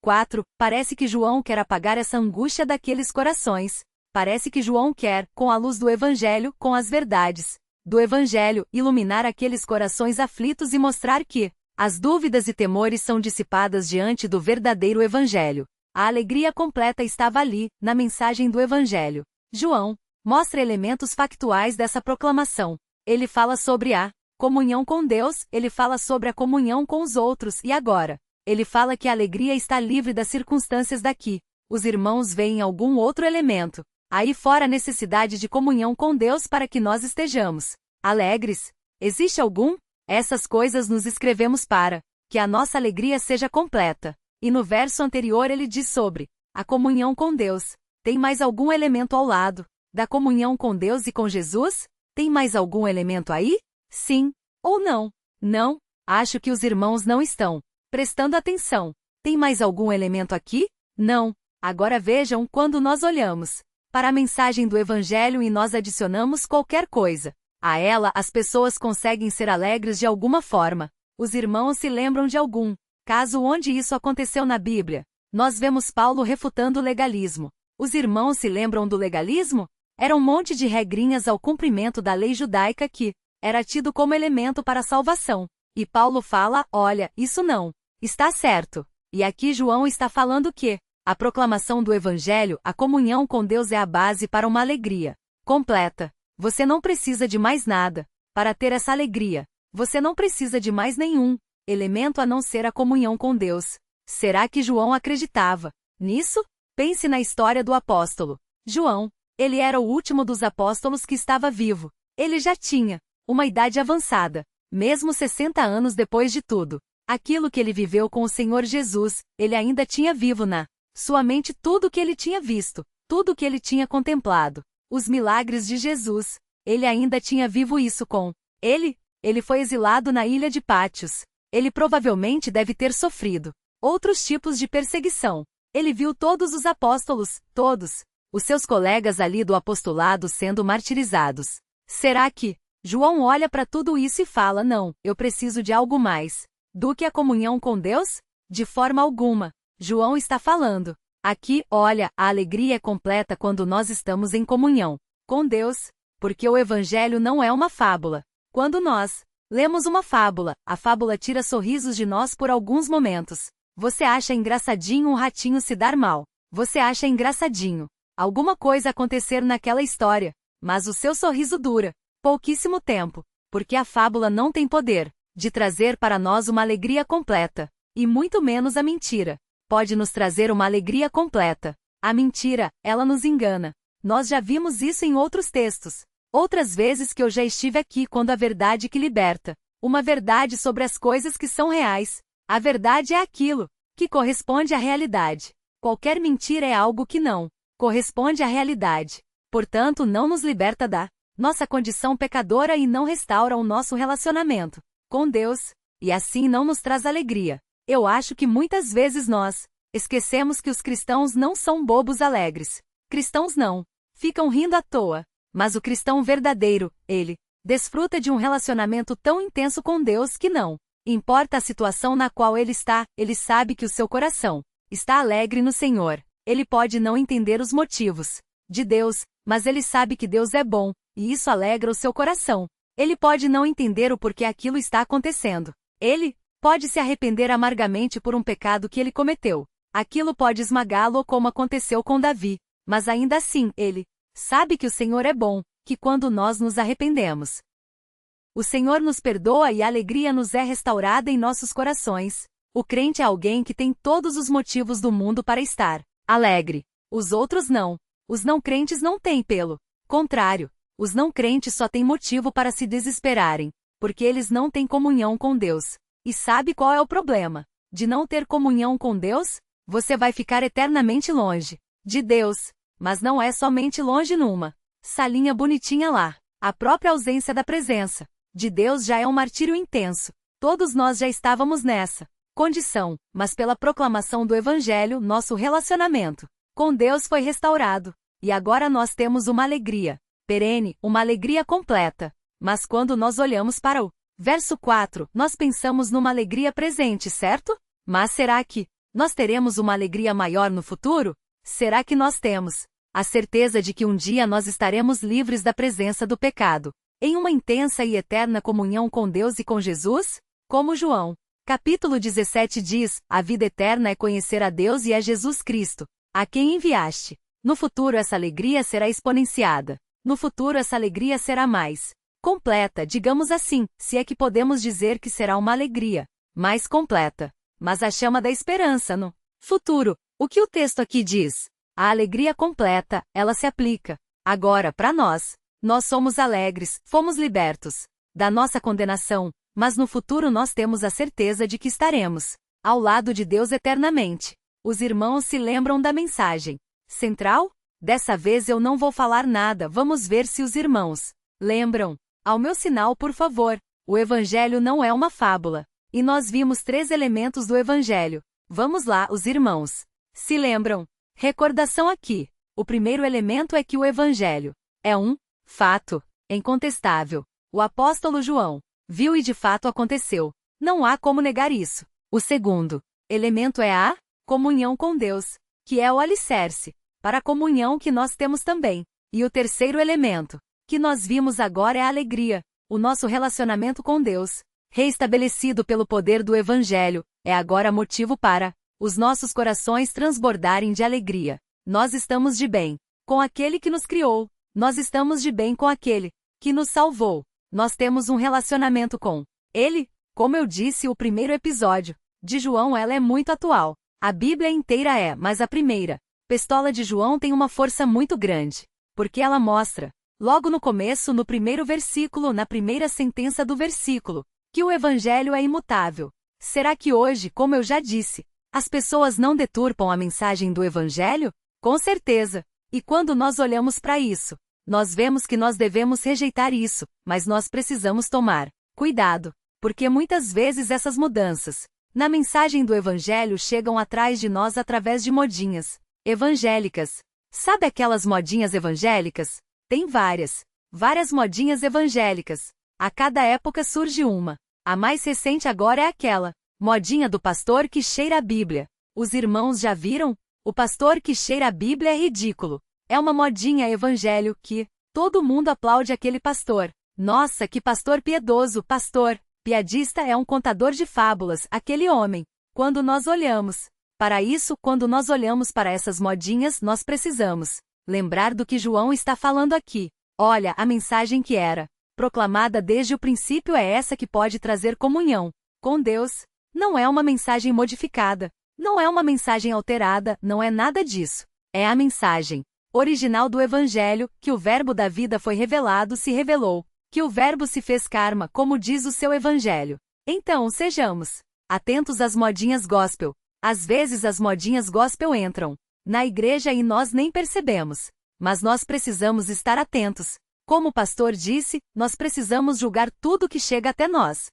4, parece que João quer apagar essa angústia daqueles corações. Parece que João quer, com a luz do Evangelho, com as verdades do Evangelho, iluminar aqueles corações aflitos e mostrar que as dúvidas e temores são dissipadas diante do verdadeiro Evangelho. A alegria completa estava ali, na mensagem do Evangelho. João mostra elementos factuais dessa proclamação. Ele fala sobre a comunhão com Deus, ele fala sobre a comunhão com os outros, e agora ele fala que a alegria está livre das circunstâncias daqui. Os irmãos veem algum outro elemento aí fora, a necessidade de comunhão com Deus para que nós estejamos alegres. Existe algum? Essas coisas nos escrevemos para que a nossa alegria seja completa. E no verso anterior ele diz sobre a comunhão com Deus. Tem mais algum elemento ao lado da comunhão com Deus e com Jesus? Tem mais algum elemento aí? Sim ou não? Não? Acho que os irmãos não estão prestando atenção. Tem mais algum elemento aqui? Não. Agora vejam, quando nós olhamos para a mensagem do Evangelho e nós adicionamos qualquer coisa a ela, as pessoas conseguem ser alegres de alguma forma. Os irmãos se lembram de algum caso onde isso aconteceu na Bíblia. Nós vemos Paulo refutando o legalismo. Os irmãos se lembram do legalismo? Era um monte de regrinhas ao cumprimento da lei judaica que era tido como elemento para a salvação. E Paulo fala: olha, isso não está certo. E aqui João está falando que a proclamação do Evangelho, a comunhão com Deus é a base para uma alegria completa. Você não precisa de mais nada para ter essa alegria. Você não precisa de mais nenhum elemento a não ser a comunhão com Deus. Será que João acreditava nisso? Pense na história do apóstolo João. Ele era o último dos apóstolos que estava vivo. Ele já tinha uma idade avançada, mesmo 60 anos depois de tudo. Aquilo que ele viveu com o Senhor Jesus, ele ainda tinha vivo na sua mente tudo o que ele tinha visto, tudo o que ele tinha contemplado. Os milagres de Jesus, ele ainda tinha vivo isso com ele. Ele foi exilado na ilha de Pátios. Ele provavelmente deve ter sofrido outros tipos de perseguição. Ele viu todos os apóstolos, todos os seus colegas ali do apostolado sendo martirizados. Será que João olha para tudo isso e fala: não, eu preciso de algo mais do que a comunhão com Deus? De forma alguma. João está falando aqui: olha, a alegria é completa quando nós estamos em comunhão com Deus, porque o Evangelho não é uma fábula. Quando nós lemos uma fábula, a fábula tira sorrisos de nós por alguns momentos. Você acha engraçadinho um ratinho se dar mal. Você acha engraçadinho alguma coisa acontecer naquela história, mas o seu sorriso dura pouquíssimo tempo, porque a fábula não tem poder de trazer para nós uma alegria completa, e muito menos a mentira pode nos trazer uma alegria completa. A mentira, ela nos engana. Nós já vimos isso em outros textos. Outras vezes que eu já estive aqui quando a verdade que liberta, uma verdade sobre as coisas que são reais. A verdade é aquilo que corresponde à realidade. Qualquer mentira é algo que não corresponde à realidade. Portanto, não nos liberta da nossa condição pecadora e não restaura o nosso relacionamento com Deus, e assim não nos traz alegria. Eu acho que muitas vezes nós esquecemos que os cristãos não são bobos alegres. Cristãos não ficam rindo à toa, mas o cristão verdadeiro, ele desfruta de um relacionamento tão intenso com Deus que não importa a situação na qual ele está, ele sabe que o seu coração está alegre no Senhor. Ele pode não entender os motivos de Deus, mas ele sabe que Deus é bom, e isso alegra o seu coração. Ele pode não entender o porquê aquilo está acontecendo. Ele pode se arrepender amargamente por um pecado que ele cometeu. Aquilo pode esmagá-lo como aconteceu com Davi, mas ainda assim, ele sabe que o Senhor é bom, que quando nós nos arrependemos, o Senhor nos perdoa e a alegria nos é restaurada em nossos corações. O crente é alguém que tem todos os motivos do mundo para estar alegre. Os outros não. Os não crentes não têm, pelo contrário. Os não crentes só têm motivo para se desesperarem, porque eles não têm comunhão com Deus. E sabe qual é o problema de não ter comunhão com Deus? Você vai ficar eternamente longe de Deus, mas não é somente longe numa salinha bonitinha lá. A própria ausência da presença de Deus já é um martírio intenso. Todos nós já estávamos nessa condição, mas pela proclamação do Evangelho, nosso relacionamento com Deus foi restaurado, e agora nós temos uma alegria perene, uma alegria completa. Mas quando nós olhamos para o verso 4, nós pensamos numa alegria presente, certo? Mas será que nós teremos uma alegria maior no futuro? Será que nós temos a certeza de que um dia nós estaremos livres da presença do pecado, em uma intensa e eterna comunhão com Deus e com Jesus? Como João, capítulo 17 diz, a vida eterna é conhecer a Deus e a Jesus Cristo, a quem enviaste. No futuro essa alegria será exponenciada. No futuro essa alegria será mais completa, digamos assim, se é que podemos dizer que será uma alegria mais completa. Mas a chama da esperança no futuro, o que o texto aqui diz? A alegria completa, ela se aplica agora para nós. Nós somos alegres, fomos libertos da nossa condenação, mas no futuro nós temos a certeza de que estaremos ao lado de Deus eternamente. Os irmãos se lembram da mensagem central? Dessa vez eu não vou falar nada, vamos ver se os irmãos lembram. Ao meu sinal, por favor. O Evangelho não é uma fábula. E nós vimos 3 elementos do Evangelho. Vamos lá, os irmãos se lembram? Recordação aqui. O primeiro elemento é que o Evangelho é um fato incontestável. O apóstolo João viu e de fato aconteceu. Não há como negar isso. O segundo elemento é a comunhão com Deus, que é o alicerce para a comunhão que nós temos também. E o terceiro elemento que nós vimos agora é a alegria. O nosso relacionamento com Deus, reestabelecido pelo poder do Evangelho, é agora motivo para os nossos corações transbordarem de alegria. Nós estamos de bem com aquele que nos criou. Nós estamos de bem com aquele que nos salvou. Nós temos um relacionamento com ele. Como eu disse, o primeiro episódio de João, ela é muito atual. A Bíblia inteira é, mas a primeira Epístola de João tem uma força muito grande, porque ela mostra, logo no começo, no primeiro versículo, na primeira sentença do versículo, que o Evangelho é imutável. Será que hoje, como eu já disse, as pessoas não deturpam a mensagem do Evangelho? Com certeza. E quando nós olhamos para isso, nós vemos que nós devemos rejeitar isso, mas nós precisamos tomar cuidado, porque muitas vezes essas mudanças na mensagem do Evangelho chegam atrás de nós através de modinhas evangélicas. Sabe aquelas modinhas evangélicas? Tem várias modinhas evangélicas. A cada época surge uma. A mais recente agora é aquela modinha do pastor que cheira a Bíblia. Os irmãos já viram? O pastor que cheira a Bíblia é ridículo. É uma modinha evangelho que todo mundo aplaude aquele pastor. Nossa, que pastor piedoso, pastor piadista, é um contador de fábulas, aquele homem. Quando nós olhamos para isso, quando nós olhamos para essas modinhas, nós precisamos lembrar do que João está falando aqui. Olha, a mensagem que era proclamada desde o princípio é essa que pode trazer comunhão com Deus. Não é uma mensagem modificada, não é uma mensagem alterada, não é nada disso. É a mensagem original do Evangelho, que o Verbo da vida foi revelado, se revelou, que o Verbo se fez carne, como diz o seu Evangelho. Então, sejamos atentos às modinhas gospel. Às vezes as modinhas gospel entram na igreja e nós nem percebemos. Mas nós precisamos estar atentos. Como o pastor disse, nós precisamos julgar tudo que chega até nós.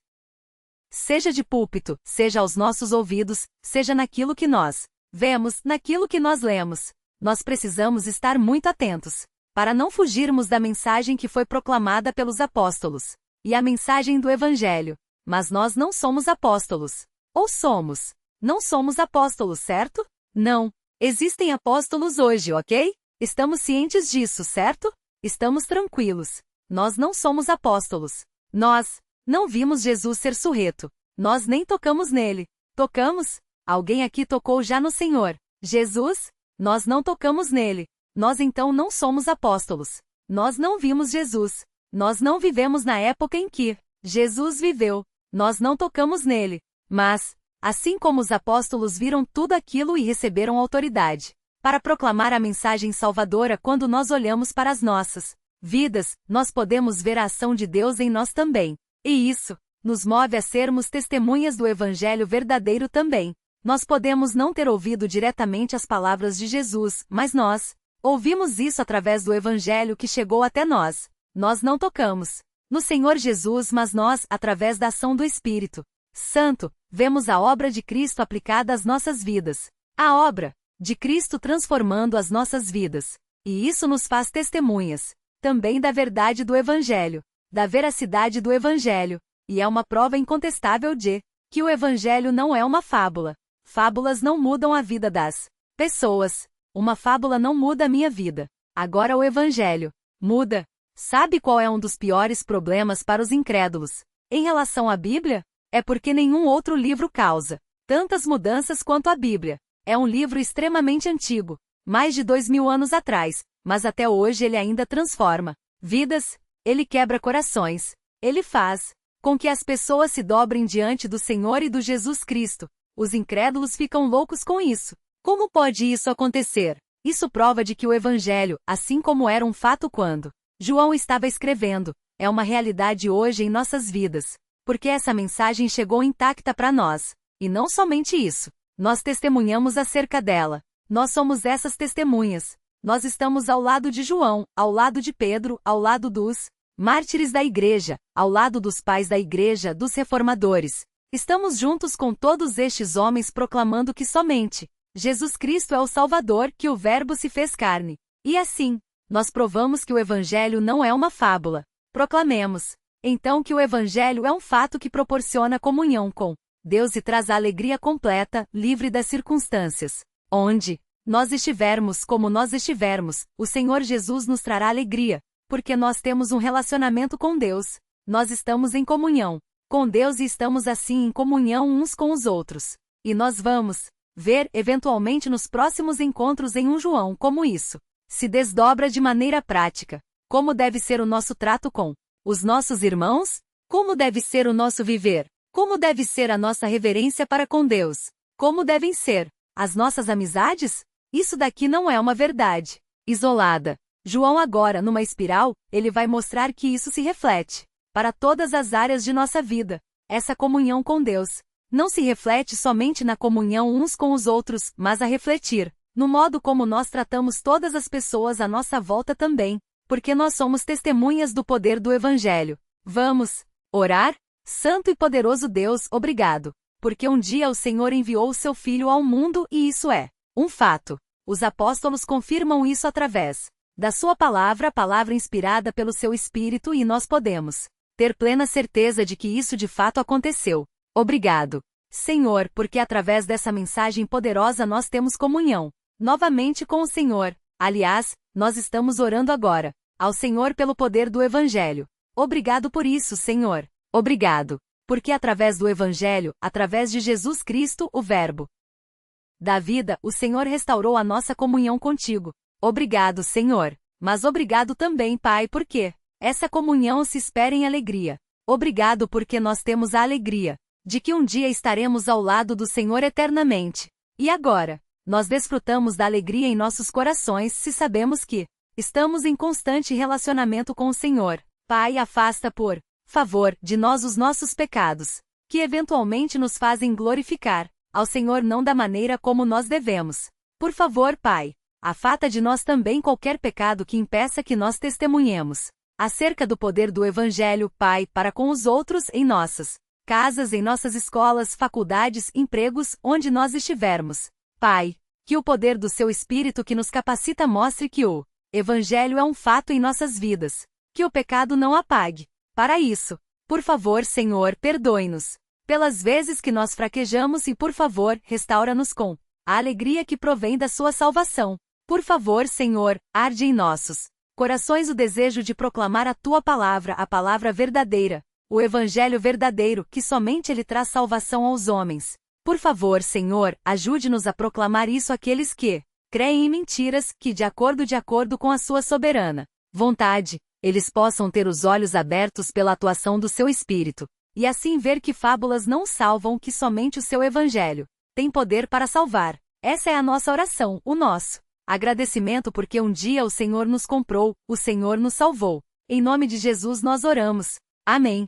Seja de púlpito, seja aos nossos ouvidos, seja naquilo que nós vemos, naquilo que nós lemos. Nós precisamos estar muito atentos, para não fugirmos da mensagem que foi proclamada pelos apóstolos, e a mensagem do Evangelho. Mas nós não somos apóstolos. Ou somos? Não somos apóstolos, certo? Não. Existem apóstolos hoje, ok? Estamos cientes disso, certo? Estamos tranquilos. Nós não somos apóstolos. Nós não vimos Jesus ser surreto. Nós nem tocamos nele. Tocamos? Alguém aqui tocou já no Senhor Jesus? Nós não tocamos nele. Nós então não somos apóstolos. Nós não vimos Jesus. Nós não vivemos na época em que Jesus viveu. Nós não tocamos nele. Mas, assim como os apóstolos viram tudo aquilo e receberam autoridade para proclamar a mensagem salvadora, quando nós olhamos para as nossas vidas, nós podemos ver a ação de Deus em nós também. E isso nos move a sermos testemunhas do Evangelho verdadeiro também. Nós podemos não ter ouvido diretamente as palavras de Jesus, mas nós ouvimos isso através do Evangelho que chegou até nós. Nós não tocamos no Senhor Jesus, mas nós, através da ação do Espírito Santo, vemos a obra de Cristo aplicada às nossas vidas. A obra de Cristo transformando as nossas vidas. E isso nos faz testemunhas também da verdade do Evangelho, da veracidade do Evangelho. E é uma prova incontestável de que o Evangelho não é uma fábula. Fábulas não mudam a vida das pessoas. Uma fábula não muda a minha vida. Agora o Evangelho muda. Sabe qual é um dos piores problemas para os incrédulos em relação à Bíblia? É porque nenhum outro livro causa tantas mudanças quanto a Bíblia. É um livro extremamente antigo, mais de 2000 anos atrás, mas até hoje ele ainda transforma vidas, ele quebra corações, ele faz com que as pessoas se dobrem diante do Senhor e do Jesus Cristo. Os incrédulos ficam loucos com isso. Como pode isso acontecer? Isso prova de que o Evangelho, assim como era um fato quando João estava escrevendo, é uma realidade hoje em nossas vidas, porque essa mensagem chegou intacta para nós. E não somente isso, nós testemunhamos acerca dela. Nós somos essas testemunhas. Nós estamos ao lado de João, ao lado de Pedro, ao lado dos mártires da igreja, ao lado dos pais da igreja, dos reformadores. Estamos juntos com todos estes homens proclamando que somente Jesus Cristo é o Salvador, que o Verbo se fez carne. E assim, nós provamos que o Evangelho não é uma fábula. Proclamemos, então, que o Evangelho é um fato que proporciona comunhão com Deus e traz a alegria completa, livre das circunstâncias. Onde nós estivermos, como nós estivermos, o Senhor Jesus nos trará alegria, porque nós temos um relacionamento com Deus. Nós estamos em comunhão com Deus e estamos assim em comunhão uns com os outros. E nós vamos ver, eventualmente nos próximos encontros em 1 João, como isso se desdobra de maneira prática. Como deve ser o nosso trato com os nossos irmãos? Como deve ser o nosso viver? Como deve ser a nossa reverência para com Deus? Como devem ser as nossas amizades? Isso daqui não é uma verdade isolada. João agora, numa espiral, ele vai mostrar que isso se reflete para todas as áreas de nossa vida. Essa comunhão com Deus não se reflete somente na comunhão uns com os outros, mas a refletir no modo como nós tratamos todas as pessoas à nossa volta também, porque nós somos testemunhas do poder do Evangelho. Vamos orar? Santo e poderoso Deus, obrigado, porque um dia o Senhor enviou o seu Filho ao mundo e isso é um fato. Os apóstolos confirmam isso através da sua palavra, a palavra inspirada pelo seu Espírito, e nós podemos ter plena certeza de que isso de fato aconteceu. Obrigado, Senhor, porque através dessa mensagem poderosa nós temos comunhão novamente com o Senhor. Aliás, nós estamos orando agora ao Senhor pelo poder do Evangelho. Obrigado por isso, Senhor. Obrigado, porque através do Evangelho, através de Jesus Cristo, o Verbo da vida, o Senhor restaurou a nossa comunhão contigo. Obrigado, Senhor. Mas obrigado também, Pai, porque essa comunhão se espera em alegria. Obrigado porque nós temos a alegria de que um dia estaremos ao lado do Senhor eternamente. E agora, nós desfrutamos da alegria em nossos corações se sabemos que estamos em constante relacionamento com o Senhor. Pai, afasta por favor de nós os nossos pecados, que eventualmente nos fazem glorificar ao Senhor não da maneira como nós devemos. Por favor, Pai, afasta de nós também qualquer pecado que impeça que nós testemunhemos acerca do poder do Evangelho, Pai, para com os outros em nossas casas, em nossas escolas, faculdades, empregos, onde nós estivermos. Pai, que o poder do seu Espírito que nos capacita mostre que o Evangelho é um fato em nossas vidas, que o pecado não apague. Para isso, por favor, Senhor, perdoe-nos pelas vezes que nós fraquejamos e, por favor, restaura-nos com a alegria que provém da sua salvação. Por favor, Senhor, arde em nossos corações o desejo de proclamar a tua palavra, a palavra verdadeira, o Evangelho verdadeiro, que somente ele traz salvação aos homens. Por favor, Senhor, ajude-nos a proclamar isso àqueles que creem em mentiras, que de acordo com a sua soberana vontade, eles possam ter os olhos abertos pela atuação do seu Espírito, e assim ver que fábulas não salvam, que somente o seu Evangelho tem poder para salvar. Essa é a nossa oração, o nosso agradecimento, porque um dia o Senhor nos comprou, o Senhor nos salvou. Em nome de Jesus nós oramos. Amém.